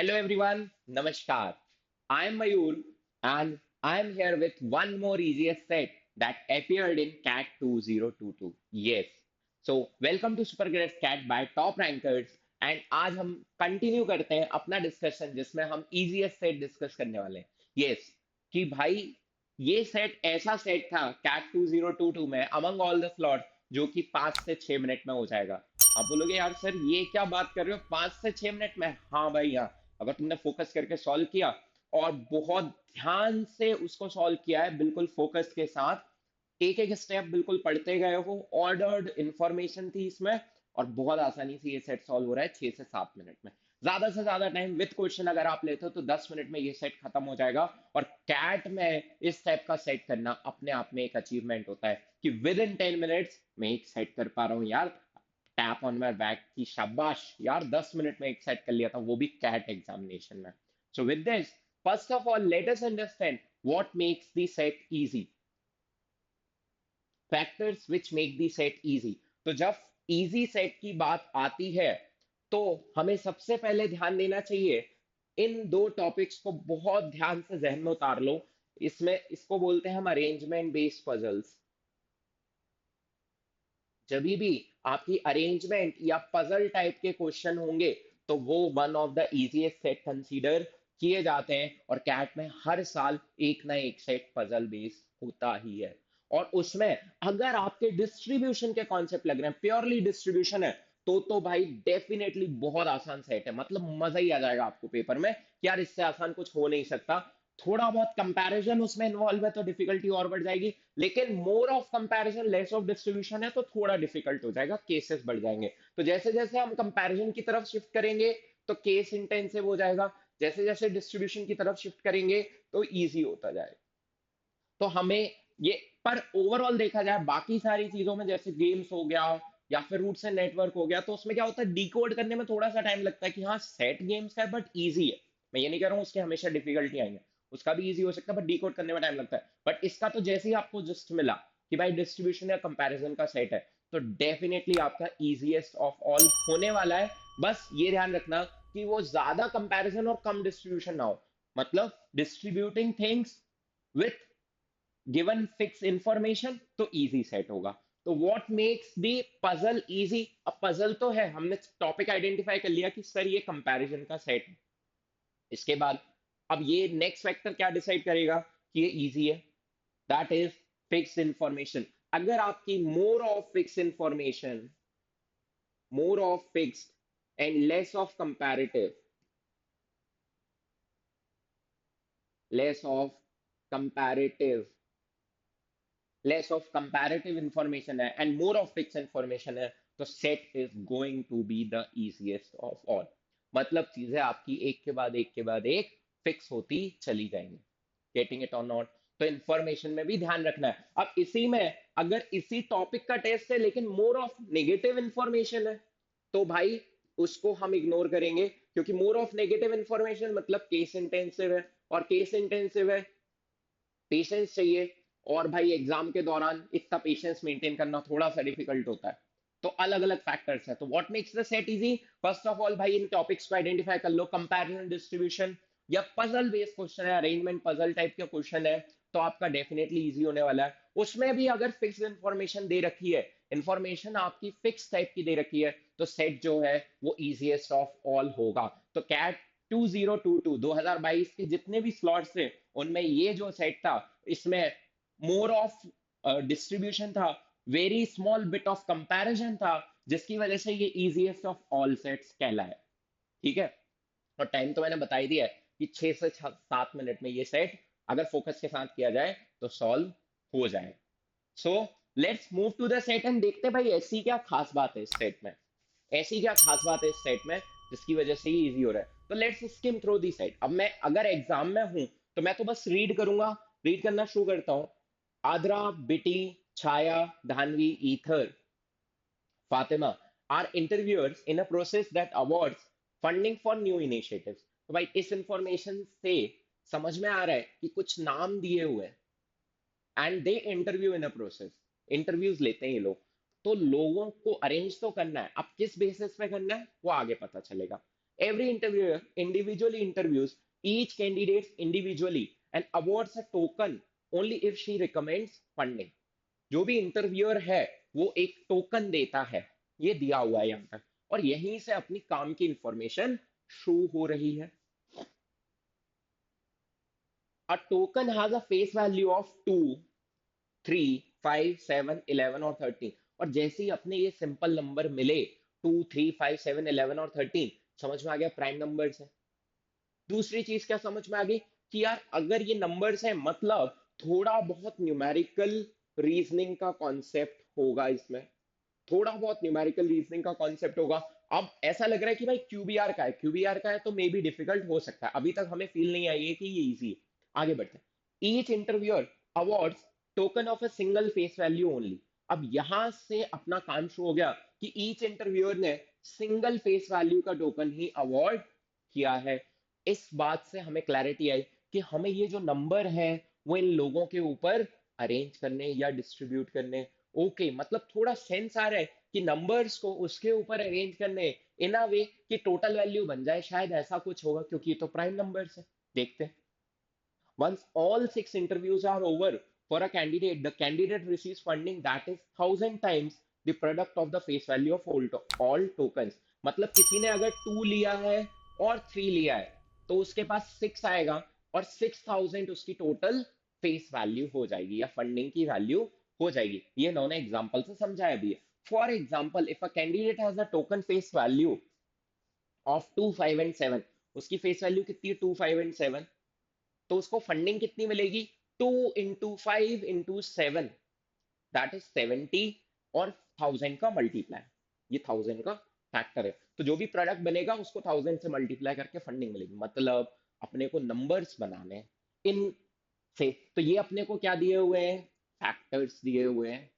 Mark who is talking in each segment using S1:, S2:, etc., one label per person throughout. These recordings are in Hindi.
S1: Hello everyone, Namaskar. I am Mayur and I am here with one more easiest set that appeared in CAT 2022. Yes. So welcome to Super Great Cat by Top Rankers and आज हम कंटिन्यू करते हैं अपना डिस्कशन जिसमें हम easiest सेट डिस्कस करने वाले हैं. Yes, कि भाई ये सेट ऐसा सेट था CAT 2022 में among all the slots जो कि 5 से 6 मिनट में हो जाएगा. आप बोलोगे यार सर ये क्या बात कर रहे हो 5 से 6 मिनट में? हाँ भाई हाँ, अगर तुमने फोकस करके सॉल्व किया और बहुत ध्यान से उसको सॉल्व किया है बिल्कुल फोकस के साथ, एक एक स्टेप बिल्कुल पढ़ते गए हो, ऑर्डर्ड इंफॉर्मेशन थी इसमें और बहुत आसानी से ये सेट सॉल्व हो रहा है 6 से 7 मिनट में. ज्यादा से ज्यादा टाइम विद क्वेश्चन अगर आप लेते हो तो 10 मिनट में ये सेट खत्म हो जाएगा. और कैट में इस टाइप का सेट करना अपने आप में एक अचीवमेंट होता है कि विद इन 10 मिनट्स मैं एक सेट कर पा रहा हूँ यार. टैप ऑन माई बैक की शाबाश यार, 10 मिनट में एक सेट कर लिया था वो भी कैट एग्जामिनेशन में. So with this, first of all let us understand what makes the set easy. Factors which make the set easy. तो जब इजी सेट की बात आती है तो हमें सबसे पहले ध्यान देना चाहिए. इन दो टॉपिक्स को बहुत ध्यान से जहन में उतार लो. इसमें इसको बोलते हैं हम अरेंजमेंट बेस्ड पजल्स. जब भी आपकी अरेंजमेंट या पजल टाइप के क्वेश्चन होंगे तो वो one of the easiest set consider किए जाते हैं. और कैट में हर साल एक ना एक सेट पजल बेस्ड होता ही है. और उसमें अगर आपके डिस्ट्रीब्यूशन के कॉन्सेप्ट लग रहे हैं, प्योरली डिस्ट्रीब्यूशन है, तो भाई डेफिनेटली बहुत आसान सेट है. मतलब मजा ही आ जाएगा आपको पेपर में कि यार इससे आसान कुछ हो नहीं सकता. थोड़ा बहुत कंपैरिजन उसमें इन्वॉल्व है तो डिफिकल्टी और बढ़ जाएगी. लेकिन more of comparison less of distribution है तो थोड़ा डिफिकल्ट हो जाएगा, केसेस बढ़ जाएंगे. तो जैसे जैसे हम कंपैरिजन की तरफ शिफ्ट करेंगे तो केस इंटेंसिव हो जाएगा. जैसे जैसे डिस्ट्रीब्यूशन की तरफ शिफ्ट करेंगे तो इजी होता जाएगा. तो हमें ये, पर ओवरऑल देखा जाए बाकी सारी चीजों में जैसे गेम्स हो गया या फिर रूट्स एंड नेटवर्क हो गया तो उसमें क्या होता है, डिकोड करने में थोड़ा सा टाइम लगता है कि हाँ सेट गेम्स का है बट इजी है. मैं ये नहीं कह रहा हूँ उसके हमेशा डिफिकल्टी आएंगे, उसका भी इजी हो सकता है बट डिकोड करने में टाइम लगता है. बट इसका तो जैसे ही आपको जस्ट मिला कि भाई डिस्ट्रीब्यूशन या कंपैरिजन का सेट है तो डेफिनेटली आपका इजीएस्ट ऑफ ऑल होने वाला है. बस ये ध्यान रखना कि वो ज्यादा कंपैरिजन और कम डिस्ट्रीब्यूशन ना हो. मतलब distributing things with given fix information तो इजी सेट होगा. तो what makes the puzzle easy? अब पजल तो है, हमने टॉपिक आइडेंटिफाई कर लिया कि सर ये कंपैरिजन का सेट है. इसके बाद अब ये नेक्स्ट फैक्टर क्या डिसाइड करेगा कि ये इजी है? That is fix information. अगर आपकी more of fixed and less of comparative less of comparative information है and more of fix information है तो set is going to be the easiest of all. मतलब चीजें आपकी एक के बाद एक फिक्स होती चली जाएंगी. गेटिंग इट और नॉट? तो इंफॉर्मेशन में भी ध्यान रखना है. अब इसी में अगर इसी टॉपिक का टेस्ट है लेकिन मोर ऑफ नेगेटिव इंफॉर्मेशन है तो भाई उसको हम इग्नोर करेंगे क्योंकि मोर ऑफ नेगेटिव इंफॉर्मेशन मतलब केस इंटेंसिव है. और केस इंटेंसिव है, पेशेंस चाहिए. और भाई एग्जाम के दौरान इतना पेशेंस मेंटेन करना थोड़ा सा डिफिकल्ट होता है. तो अलग अलग फैक्टर्स है. तो what makes the set easy? First of all भाई इन टॉपिक्स को आइडेंटिफाई कर लो. कंपैरिजन, डिस्ट्रीब्यूशन या पजल बेस्ड क्वेश्चन है, अरेंजमेंट पजल टाइप के क्वेश्चन है तो आपका डेफिनेटली इजी होने वाला है. उसमें भी अगर फिक्स इंफॉर्मेशन दे रखी है, इंफॉर्मेशन आपकी फिक्स टाइप की दे रखी है तो सेट जो है वो इजीएस्ट ऑफ ऑल होगा. तो कैट 2022 के जितने भी स्लॉट्स थे उनमें ये जो सेट था इसमें मोर ऑफ डिस्ट्रीब्यूशन था, very small bit of comparison था, जिसकी वजह से ये इजीएस्ट ऑफ ऑल सेट्स कहलाए. ठीक है. और टाइम तो मैंने बता ही दिया है कि 6 से 7 मिनट में ये सेट अगर फोकस के साथ किया जाए तो सॉल्व हो जाए. So let's move to the set and देखते हैं भाई ऐसी क्या खास बात है इस सेट में. ऐसी क्या खास बात है इस सेट में जिसकी वजह से ये इजी हो रहा है. तो let's skim through the set. अब मैं अगर एग्जाम में हूं तो मैं तो बस रीड करूंगा. रीड करना शुरू करता हूं. Aadra, Biti, Chhaya, Dhanvi, Ether, Fatima are interviewers in a process that awards funding for new initiatives. तो भाई इस इंफॉर्मेशन से समझ में आ रहा है कि कुछ नाम दिए हुए हैं and they interview in a process. Interviews लेते हैं ये लोग तो लोगों को अरेंज तो करना है. अब किस बेसिस पे करना है वो आगे पता चलेगा. Every interviewer individually interviews each candidate individually and awards a token only if she recommends funding. जो भी इंटरव्यूअर है वो एक टोकन देता है, ये दिया हुआ है यहाँ पर, और यहीं से अपनी काम की इंफॉर्मेशन शो हो रही है. A token has a face value of 2, 3, 5, 7, 11 और 13. और जैसे ही अपने ये सिंपल नंबर मिले 2, 3, 5, 7, 11 और 13, समझ में आ गया प्राइम नंबर्स है. दूसरी चीज क्या समझ में आ गई कि यार अगर ये नंबर्स है मतलब थोड़ा बहुत न्यूमेरिकल रीजनिंग का कॉन्सेप्ट होगा इसमें, थोड़ा बहुत न्यूमेरिकल रीजनिंग का कॉन्सेप्ट होगा. अब ऐसा लग रहा है कि भाई क्यूबीआर का है, क्यूबीआर का है तो मे बी डिफिकल्ट हो सकता है, अभी तक हमें फील नहीं आई है कि ये इजी है. आगे बढ़ते हैं. Each interviewer awards token of a single phase value only. अब यहां से अपना काम शुरू हो गया कि ईच इंटरव्यूअर ने सिंगल फेस वैल्यू का टोकन ही अवार्ड किया है. इस बात से हमें क्लैरिटी आई कि हमें ये जो नंबर है वो इन लोगों के ऊपर अरेंज करने या डिस्ट्रीब्यूट करने. ओके, मतलब थोड़ा सेंस आ रहा है कि नंबर्स को उसके ऊपर अरेंज करने इन अ वे कि टोटल वैल्यू बन जाए, शायद ऐसा कुछ होगा क्योंकि ये तो प्राइम नंबर्स है. देखते हैं. Once all 6 interviews are over for a candidate, the candidate receives funding that is 1,000 times the product of the face value of all tokens. मतलब किसी ने अगर 2 लिया है और 3 लिया है तो उसके पास 6 आएगा और 6,000 उसकी टोटल फेस वैल्यू हो जाएगी या फंडिंग की वैल्यू हो जाएगी. ये इन्होंने एग्जाम्पल से समझाया भी है. For example, if a candidate has a token face value of 2, 5 and 7, उसकी फेस वैल्यू कितनी है 2, 5 एंड 7, तो उसको फंडिंग कितनी मिलेगी 2 into 5 into 7, दैट इज 70, और 1000 का मल्टीप्लाई, ये 1000 का फैक्टर है, तो जो भी प्रोडक्ट बनेगा उसको 1000 से मल्टीप्लाई करके फंडिंग मिलेगी. मतलब अपने को नंबर्स बनाने इन से, तो ये अपने को क्या दिए हुए हैं, फैक्टर्स दिए हुए हैं,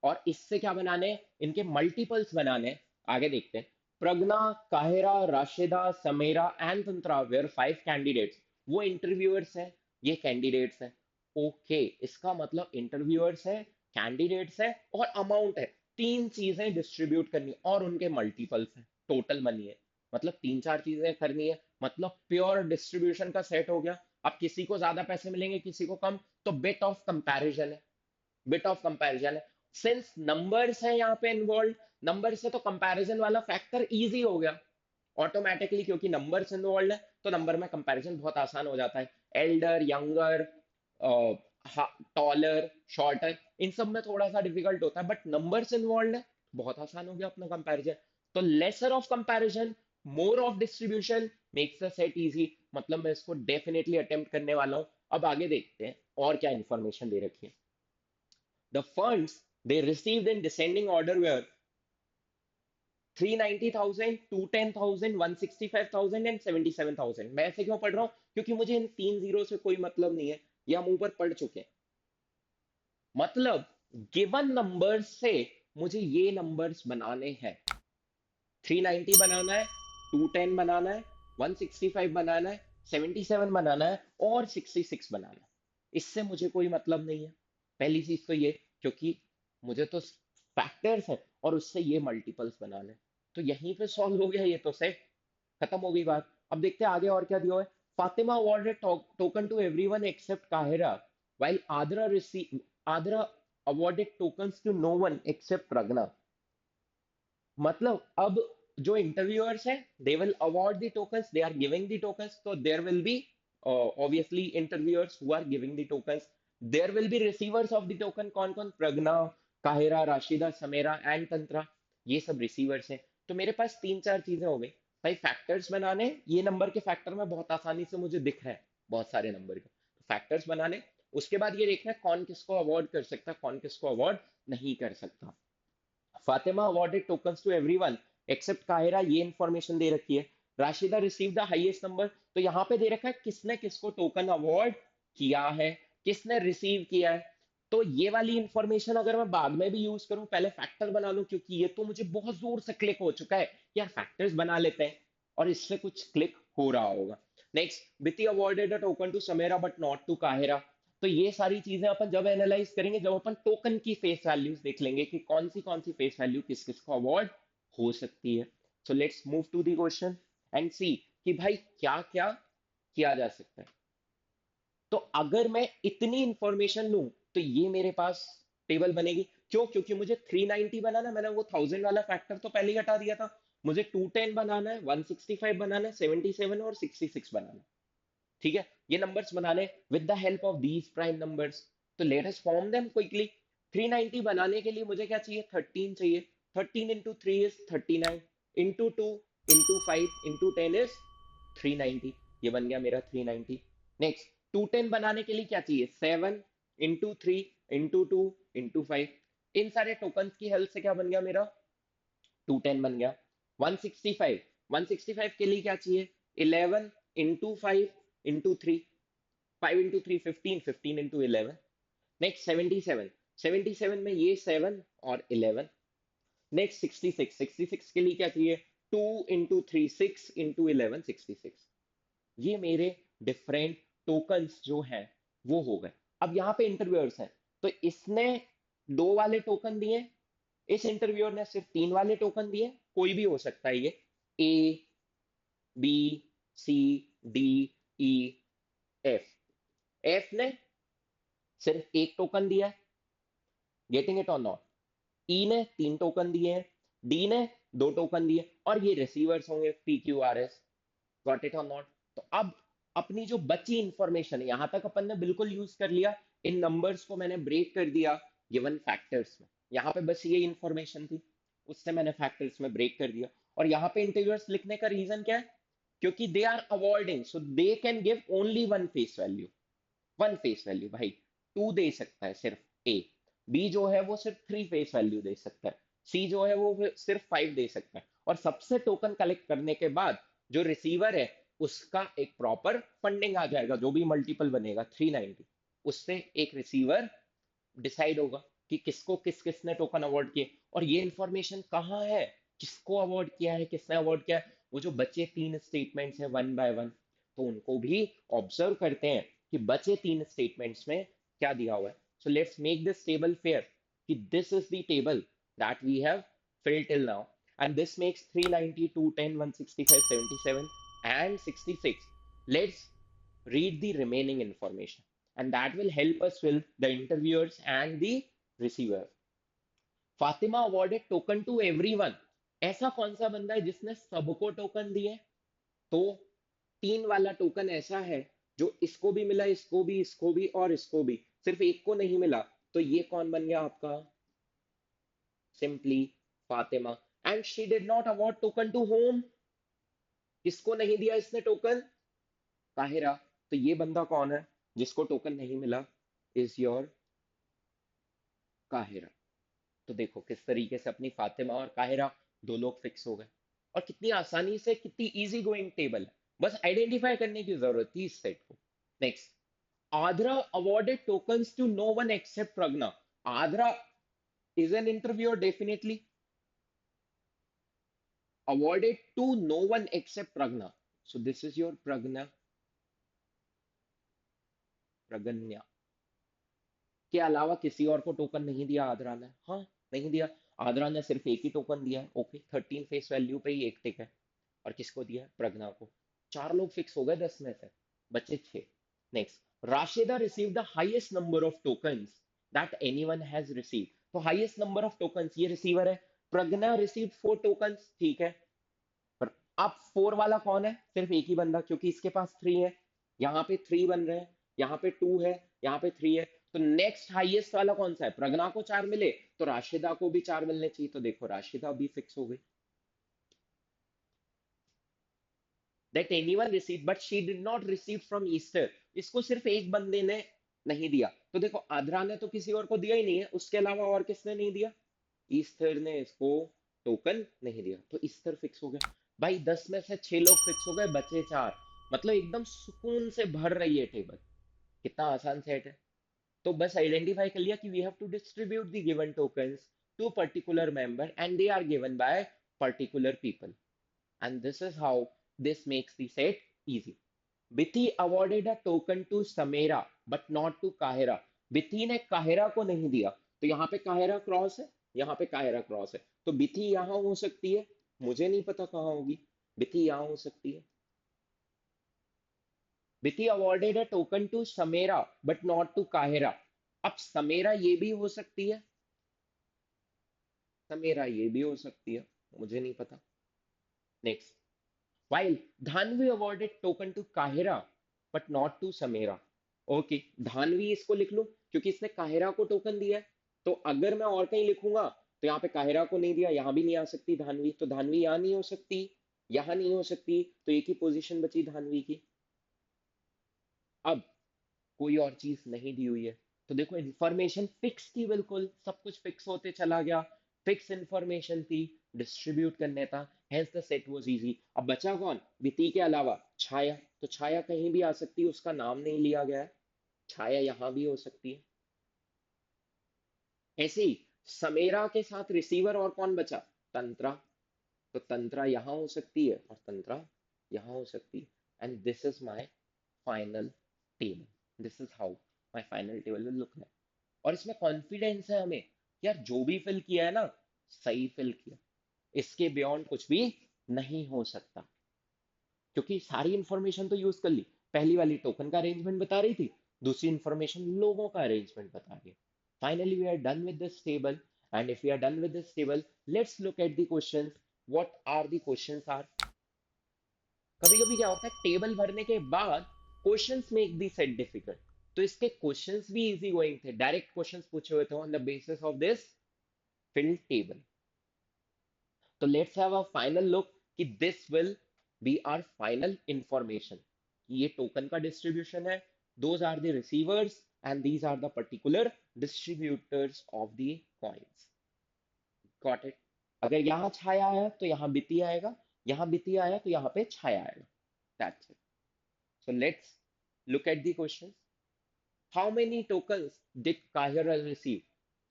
S1: और इससे क्या बनाने, इनके मल्टीपल्स बनाने. आगे देखते हैं. Pragya, Kahira, Rashida, Samira and Tantra were 5 candidates. वो इंटरव्यूअर्स हैं, ये कैंडिडेट्स हैं. ओके, इसका मतलब इंटरव्यूअर्स है, कैंडिडेट्स है और अमाउंट है, तीन चीजें डिस्ट्रीब्यूट करनी और उनके मल्टीपल्स हैं, टोटल मनी है. मतलब तीन चार चीजें करनी है, मतलब प्योर डिस्ट्रीब्यूशन का सेट हो गया. अब किसी को ज्यादा पैसे मिलेंगे किसी को कम, तो बिट ऑफ कंपैरिजन है, बिट ऑफ कंपैरिजन है. सिंस नंबर्स है यहाँ पे इन्वॉल्व, नंबर से तो कंपैरिजन वाला फैक्टर इजी हो गया ऑटोमेटिकली, क्योंकि नंबर्स इन्वॉल्व है तो नंबर में कंपैरिजन बहुत आसान हो जाता है. एल्डर, यंगर, टॉलर, शॉर्टर, इन सब में थोड़ा सा डिफिकल्ट होता है, बट नंबर्स इन्वॉल्व है, बहुत आसान हो गया अपना कंपैरिजन. तो lesser of comparison, more of distribution makes the set easy. मतलब मैं इसको डेफिनेटली अटेम्प्ट करने वाला हूं. अब आगे देखते हैं और क्या इंफॉर्मेशन दे रखी है. The funds they received in descending order were 390,000, 210,000, 165,000 and 77,000. मैं ऐसे क्यों पढ़ रहा हूं, क्योंकि मुझे इन तीन जीरो से कोई मतलब नहीं है, ये हम ऊपर पढ़ चुके हैं. मतलब गिवन नंबर्स से मुझे ये नंबर्स बनाने हैं. 390 बनाना है, 210 बनाना है, 165 बनाना है, 77 बनाना है और 66 बनाना है. इससे मुझे कोई मतलब नहीं है. पहली चीज तो ये, क्योंकि मुझे तो फैक्टर्स हैं और उससे ये मल्टीपल्स बनाने हैं. तो यहीं पे सॉल्व हो गया ये तो, से खत्म हो गई बात. अब देखते हैं आगे और क्या दिया हुआ है. Fatima awarded token to everyone except Kahira, while Adra awarded tokens to no one except Pragna. मतलब अब जो इंटरव्यूअर्स हैं they will award the tokens, they are giving the tokens, तो there will be obviously interviewers who are giving the tokens. There will be receivers of the token. कौन कौन, प्रज्ञा, काहिरा, राशिदा, समेरा एंड तंत्रा, ये सब रिसीवर्स हैं. तो मेरे पास तीन चार चीजें हो गई भाई. फैक्टर्स बनाने, ये नंबर के फैक्टर में बहुत आसानी से मुझे दिख रहा है बहुत सारे नंबर के, तो फैक्टर्स बनाने. उसके बाद ये देखना है कौन किसको अवार्ड कर सकता है, कौन किसको अवार्ड नहीं कर सकता. Fatima awarded tokens to everyone except Kahira, ये इंफॉर्मेशन दे रखी है. Rashida receive the highest number, तो यहाँ पे दे रखा है किसने किसको टोकन अवार्ड किया है, किसने रिसीव किया है. तो ये वाली इंफॉर्मेशन अगर मैं बाद में भी यूज करूं, पहले फैक्टर बना लूं, क्योंकि ये तो मुझे बहुत जोर से क्लिक हो चुका है यार, फैक्टर्स बना लेते हैं और इससे कुछ क्लिक हो रहा होगा. Next, Biti awarded a token to Samira but not to Kahira. तो ये सारी चीजें अपन जब एनालाइज करेंगे, जब अपन टोकन की फेस वैल्यूज देख लेंगे कि कौन सी फेस वैल्यू किस किस को अवार्ड हो सकती है. So let's move to the question and see कि भाई क्या क्या किया जा सकता है। तो अगर मैं इतनी इंफॉर्मेशन लूं तो ये मेरे पास टेबल बनेगी। क्यों? क्योंकि मुझे 390 बनाना, मैंने वो 1000 वाला फैक्टर तो पहले ही हटा दिया था। मुझे 210 बनाना है, 165 बनाना है, 77 और 66 बनाना है। ठीक है, ये नंबर्स बनाने with the help of these prime numbers. तो let us form them quickly. 390 बनाने के लिए मुझे क्या चाहिए? 13 चाहिए। 13 into 3 is 39, into 2 into 5 into 10 is 390। ये बन गया मेरा 390। नेक्स्ट, 210 बनाने के लिए क्या चाहिए? 7 इंटू 3 इंटू 2 इंटू 5। इन सारे टोकन की हेल्प से क्या बन गया मेरा? 210 बन गया। 165, 165 के लिए क्या चाहिए? 11 into 5 into 3, 5 into 3 15, 15 into 11। Next 77, 77 में ये 7 और 11। नेक्स्ट 66, 66 के लिए क्या चाहिए? 2 इंटू 3 6 इंटू 11 66। ये मेरे डिफरेंट टोकन्स जो हैं वो हो गए। अब यहाँ पे इंटरव्यूअर्स हैं, तो इसने 2 वाले टोकन दिए, इस इंटरव्यूअर ने सिर्फ 3 वाले टोकन दिए। कोई भी हो सकता है ये, ए, बी, सी, डी, ई, एफ। एफ ने सिर्फ एक टोकन दिया है, गेटिंग इट और नॉट। ई ने 3 टोकन दिए हैं, डी ने 2 टोकन दिए, और ये रिसीवर्स होंगे P Q R S. Got it और नॉट? तो अब अपनी जो बची इंफॉर्मेशन है, यहां तक अपन ने बिल्कुल यूज कर लिया। इन नंबर्स को मैंने ब्रेक कर दिया गिवन फैक्टर्स में। यहां पे बस ये इंफॉर्मेशन थी, उससे मैंने फैक्टर्स में ब्रेक कर दिया। और यहाँ पे इंटीजर्स लिखने का रीजन क्या है? क्योंकि they are avoiding, so they can give only one face value. One face value भाई 2 दे सकता है सिर्फ ए। बी जो है वो सिर्फ 3 फेस वैल्यू दे सकता है। सी जो है वो सिर्फ 5 दे सकता है। और सबसे टोकन कलेक्ट करने के बाद जो रिसीवर है उसका एक प्रॉपर फंडिंग आ जाएगा। जो भी मल्टीपल बनेगा 390, उससे एक रिसीवर डिसाइड होगा कि किसको किस किसने टोकन अवार्ड किए। और ये इंफॉर्मेशन कहाँ है? किसको अवार्ड किया है, किसने अवार्ड किया है? वो जो बचे 3 स्टेटमेंट्स हैं वन बाय वन, तो उनको भी ऑब्जर्व करते हैं कि बचे 3 स्टेटमेंट्स में क्या दिया हुआ है। So let's make this table fair कि this is the table that we have filled till now, and this makes 390, 210, 165, 77 and 66. Let's read the remaining information, and that will help us fill the interviewers and the receiver. Fatima awarded token to everyone. ऐसा कौन सा बंदा है जिसने सबको टोकन दिए? तो 3 वाला टोकन ऐसा है जो इसको भी मिला, इसको भी, इसको भी और इसको भी, सिर्फ एक को नहीं मिला। तो ये कौन बन गया आपका? Simply Fatima. And she did not award token to whom. किसको नहीं दिया इसने टोकन? काहिरा। तो ये बंदा कौन है जिसको टोकन नहीं मिला? Is your Cairo. तो देखो किस तरीके से अपनी फातिमा और काहिरा दो लोग फिक्स हो गए। और कितनी आसानी से, कितनी इजी गोइंग टेबल है। बस आइडेंटिफाई करने की जरूरत थी इस सेट को। Next, Adra awarded tokens to no one except Pragya. Adra is an interviewer definitely, awarded to no one except Pragna. So this is your Pragna, Pragnya। के अलावा किसी और को टोकन नहीं दिया आद्रा ने? हाँ, नहीं दिया। आद्रा ने सिर्फ एक ही टोकन दिया है। ओके, 13 फेस वैल्यू पे ही एक टिक है। और किसको दिया है? प्रज्ञा को। 4 लोग फिक्स हो गए 10 में से, बचे 6। Next, Rashida receive the highest number of tokens that anyone has receive. तो हाईएस्ट नंबर ऑफ टोकन्स ये रिसीवर है। प्रज्ञा रिसीव 4 टोकन्स, ठीक है। पर अब 4 वाला कौन है? सिर्फ एक ही बंदा, क्योंकि इसके पास 3 है। यहाँ पे 3 बन रहे हैं, यहाँ पे 2 है, यहाँ पे 3 है। तो नेक्स्ट हाईएस्ट वाला कौन सा है? प्रज्ञा को 4 मिले तो राशिदा को भी 4 मिलने चाहिए। तो देखो राशिदा भी फिक्स हो गई। That anyone receive but she did not receive from Easter. इसको सिर्फ एक बंदे ने नहीं दिया। तो देखो आद्रा ने तो किसी और को दिया ही नहीं है, उसके अलावा और किसने नहीं दिया? ईस्टर ने इसको टोकन नहीं दिया। तो ईस्टर फिक्स हो गया। भाई 10 में से 6 लोग फिक्स हो गए, बचे 4। मतलब एकदम सुकून से भर रही है टेबल। कितना आसान सेट है। तो बस आइडेंटिफाई कर लिया कि we have to distribute the given tokens to particular member and they are given by particular people. And this is how this makes the set easy. Bithi awarded a token to Samera but not to Kahira. बिथी ने काहिरा को नहीं दिया। तो यहाँ पे काहिरा क्रॉस है, यहाँ पे काहिरा क्रॉस है, तो बिथी यहाँ हो सकती है, मुझे नहीं पता कहाँ होगी। बिथी यहाँ हो सकती है। Bithi awarded a token to Samira but not to Kahira. अब समेरा ये भी हो सकती है, समेरा ये भी हो सकती है, मुझे नहीं पता। Next, while Dhanvi awarded token to Kahira but not to Samira. Okay, Dhanvi इसको लिख लूं क्योंकि इसने काहिरा को टोकन दिया है। तो अगर मैं और कहीं लिखूंगा तो यहाँ पे काहिरा को नहीं दिया, यहां भी नहीं आ सकती धानवी, तो धानवी यहां नहीं हो सकती, यहां नहीं हो सकती, तो एक ही पोजीशन बची धानवी की। अब कोई और चीज नहीं दी हुई है, तो देखो इंफॉर्मेशन फिक्स थी, बिल्कुल सब कुछ फिक्स होते चला गया। फिक्स इंफॉर्मेशन थी, डिस्ट्रीब्यूट करने था, hence the set was easy. अब बचा कौन विति के अलावा? छाया। तो छाया कहीं भी आ सकती है, उसका नाम नहीं लिया गया है, छाया यहां भी हो सकती है। ऐसे ही समेरा के साथ रिसीवर और कौन बचा? तंत्रा। तो तंत्रा यहां हो सकती है और तंत्रा यहां हो सकती है। And this is my final table, this is how my final table will look like. और इसमें कॉन्फिडेंस है हमें, यार जो भी फिल किया है ना, सही फिल किया, इसके बियॉन्ड कुछ भी नहीं हो सकता, क्योंकि सारी इंफॉर्मेशन तो यूज कर ली। पहली वाली टोकन का अरेंजमेंट बता रही थी, दूसरी इंफॉर्मेशन लोगों का अरेंजमेंट बता रही है। Finally we are done with this table, and if we are done with this table, let's look at the questions. What are the questions are? कभी कभी क्या होता है, टेबल भरने के बाद questions make the set difficult. तो इसके क्वेश्चंस भी इजी गोइंग थे, डायरेक्ट क्वेश्चंस पूछे हुए थे on the basis of this fill table. तो let's have a final look कि this will be our final information. ये टोकन का डिस्ट्रीब्यूशन है, those are the receivers and these are the particular distributors of the coins. Got it? अगर यहाँ छाया आया तो यहाँ बिती आएगा, यहाँ बिती आया तो यहाँ पे छाया आएगा। That's it. So let's look at the question. How many tokens did Kahira receive?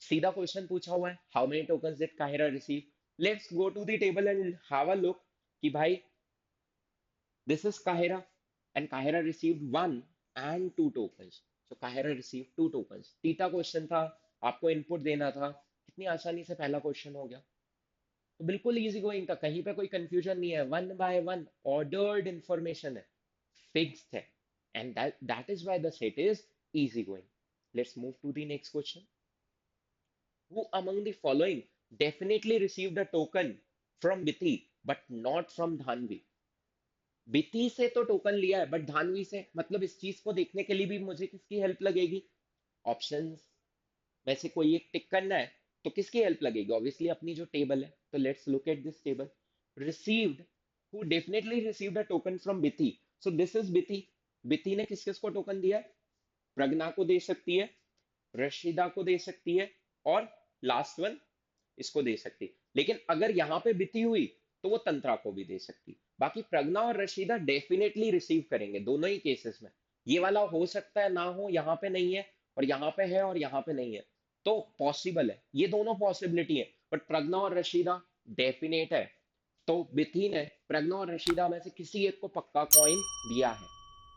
S1: सीधा क्वेश्चन पूछा हुआ है, how many tokens did Kahira receive. Let's go to the table and have a look कि भाई this is Kahira and Kahira received one and two tokens. So Kahira received two tokens. तीसरा क्वेश्चन था, आपको इनपुट देना था, कितनी आसानी से पहला क्वेश्चन हो गया। तो बिल्कुल इजी गोइंग था, कहीं पे कोई कंफ्यूजन नहीं है, one by one ordered information है, फिक्स्ड है, and that is why the set is easy going. Let's move to the next question. Who among the following definitely received a token from Bithi but not from Dhanvi? बिती से तो टोकन लिया है बट धानवी से, मतलब इस चीज को देखने के लिए भी मुझे किसकी हेल्प लगेगी? ऑप्शंस में से कोई एक टिक करना है, तो किसकी हेल्प लगेगी? ऑब्वियसली अपनी जो टेबल है। तो let's look at this table. Received, who definitely received a token from Bithi. So this is Bithi. Bithi ने किस किस को टोकन दिया है? प्रज्ञा को दे सकती है, रशीदा को दे सकती है, और लास्ट वन इसको दे सकती। लेकिन अगर यहाँ पे बिती हुई तो वो तंत्रा को भी दे सकती। बाकी प्रज्ञा और रशीदा डेफिनेटली रिसीव करेंगे दोनों ही केसेस में। ये वाला हो सकता है ना हो, यहाँ पे नहीं है, और यहाँ पे है और यहाँ पे नहीं है, तो पॉसिबल है, ये दोनों पॉसिबिलिटी है। बट प्रज्ञा और रशीदा डेफिनेट है, तो बिथी ने प्रज्ञा और रशीदा में से किसी एक को पक्का कॉइन दिया है,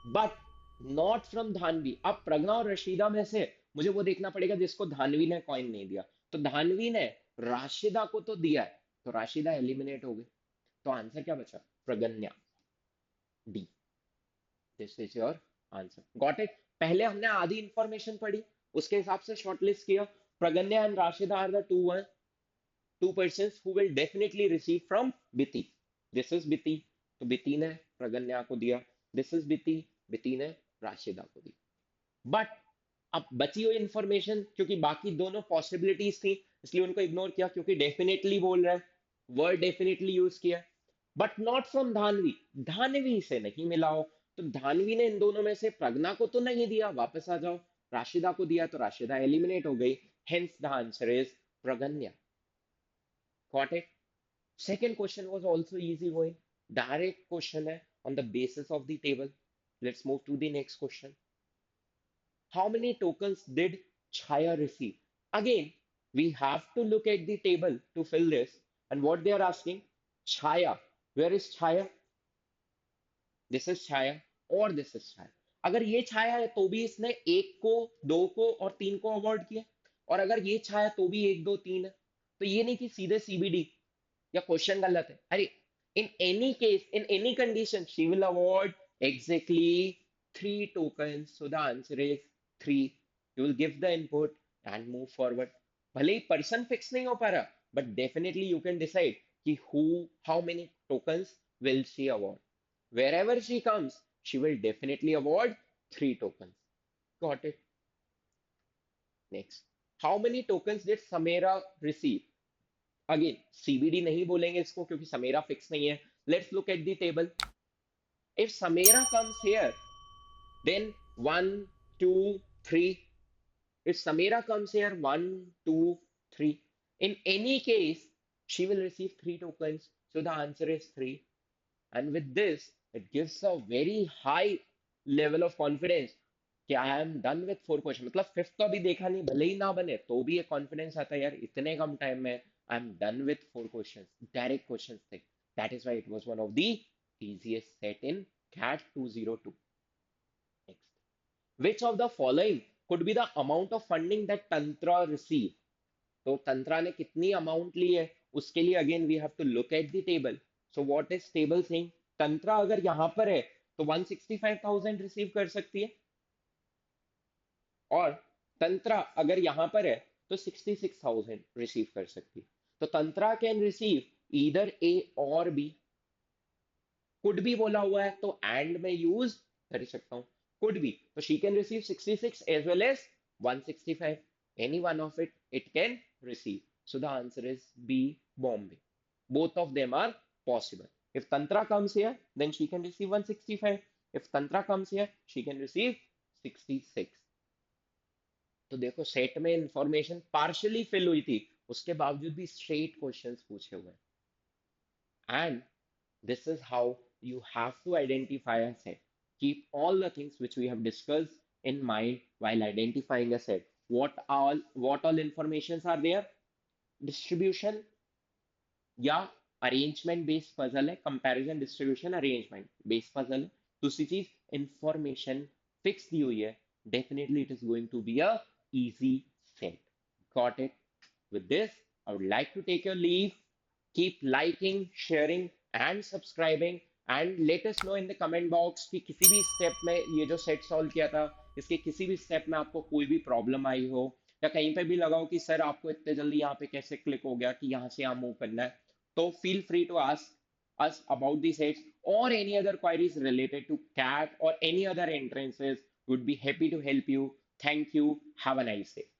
S1: बट नॉट फ्रॉम धानवी। अब प्रज्ञा और रशीदा में से मुझे वो देखना पड़ेगा जिसको धानवी ने कॉइन नहीं दिया। तो धानवी ने राशिदा को तो दिया है, तो राशिदा एलिमिनेट हो गई। तो आंसर क्या बचा? Pragnya, D. This is your answer. Got it? पहले हमने आधी इंफॉर्मेशन पढ़ी, उसके हिसाब से शॉर्टलिस्ट किया। Pragnya and Rashida are the two persons who will definitely receive from Biti. This is Biti, तो बिति ने प्रगन्या को दिया। दिस इज बिति, बिति ने राशिदा को दी। बट अब बची हुई इंफॉर्मेशन, क्योंकि बाकी दोनों पॉसिबिलिटीज थी इसलिए उनको इग्नोर किया, क्योंकि डेफिनेटली बोल रहा है, वर्ड डेफिनेटली यूज किया, but not from Dhanvi. Dhanvi से नहीं मिला हो, तो धानवी ने इन दोनों में से प्रज्ञा को तो नहीं दिया, वापस आ जाओ, राशिदा को दिया, तो राशिदा एलिमिनेट हो गई। Hence the answer is Pragnya. Got it? Second question was also easy going, direct question है on the basis of the table. Let's move to the next question. How many tokens did Chaya receive? Again, we have to look at the table to fill this. And what they are asking, Chaya. Where is Chaya? This is Chaya और this is Chaya. अगर ये छाया है तो भी इसने एक को, दो को और तीन को अवॉर्ड किया, और अगर ये छाया तो भी एक दो तीन है। तो ये नहीं कि सीधे सीबीडी, या क्वेश्चन गलत है, अरे in any case, in any condition she will award exactly 3 tokens, so the answer is 3. You will give the input and move forward. भले ही पर्सन फिक्स नहीं हो पा रहा, but definitely you can decide कि who, how many tokens will she award. Wherever she comes, she will definitely award 3 tokens. Got it? Next. How many tokens did Samira receive? Again, CBD नहीं बोलेंगे इसको क्योंकि Samira fix नहीं है. Let's look at the table. If Samira comes here, then 1, 2, 3. If Samira comes here, 1, 2, 3. In any case, she will receive 3 tokens. So the answer is 3. And with this, it gives a very high level of confidence कि आई एम डन विथ 4 क्वेश्चन. मतलब फिफ्थ तो अभी देखा नहीं, भले ही ना बने तो भी ये कॉन्फिडेंस आता है यार इतने कम टाइम में I am done with 4 question, direct question थे. That is why it was one of the easiest set in CAT 202. Next. Which of the following could be the amount of funding that Tantra received? तो तंत्रा ने कितनी अमाउंट ली है उसके लिए again we have to look at the table. So what is table saying? Tantra अगर यहां पर है तो 165,000 रिसीव कर सकती है, और तंत्रा अगर यहां पर है तो 66,000 रिसीव कर सकती है. तो तंत्रा कैन रिसीव ईदर ए और बी. कुड भी बोला हुआ है तो एंड में यूज कर सकता हूं. कुड भी, तो she can receive 66 as well as 165. Any one of it it can receive. So the answer is B, Bombay. Both of them are possible. If Tantra comes here, then she can receive 165. If Tantra comes here, she can receive 66. तो देखो सेट में इंफॉर्मेशन पार्शियली फिल हुई थी, उसके बावजूद भी स्ट्रेट क्वेश्चंस पूछे हुए हैं. And this is how you have to identify a set. Keep all the things which we have discussed in mind while identifying a set. What all informations are there? Distribution या अरेंजमेंट बेस्ड पजल है, comparison distribution arrangement based puzzle है. दूसरी चीज इंफॉर्मेशन फिक्स दी हुई है, definitely it is going to be a easy set. Got it? With this, I would like to take your leave. Keep liking, sharing, and subscribing. And let us know in the comment box कि किसी भी स्टेप में ये जो सेट सॉल्व किया था, इसके किसी भी स्टेप में आपको कोई भी प्रॉब्लम आई हो, या कहीं पे भी लगा हो कि सर आपको इतने जल्दी यहाँ पे कैसे क्लिक हो गया कि यहाँ से यहाँ मूव करना है, तो feel free to ask us about these sets or any other queries related to CAT or any other entrances. Would be happy to help you. Thank you. Have a nice day.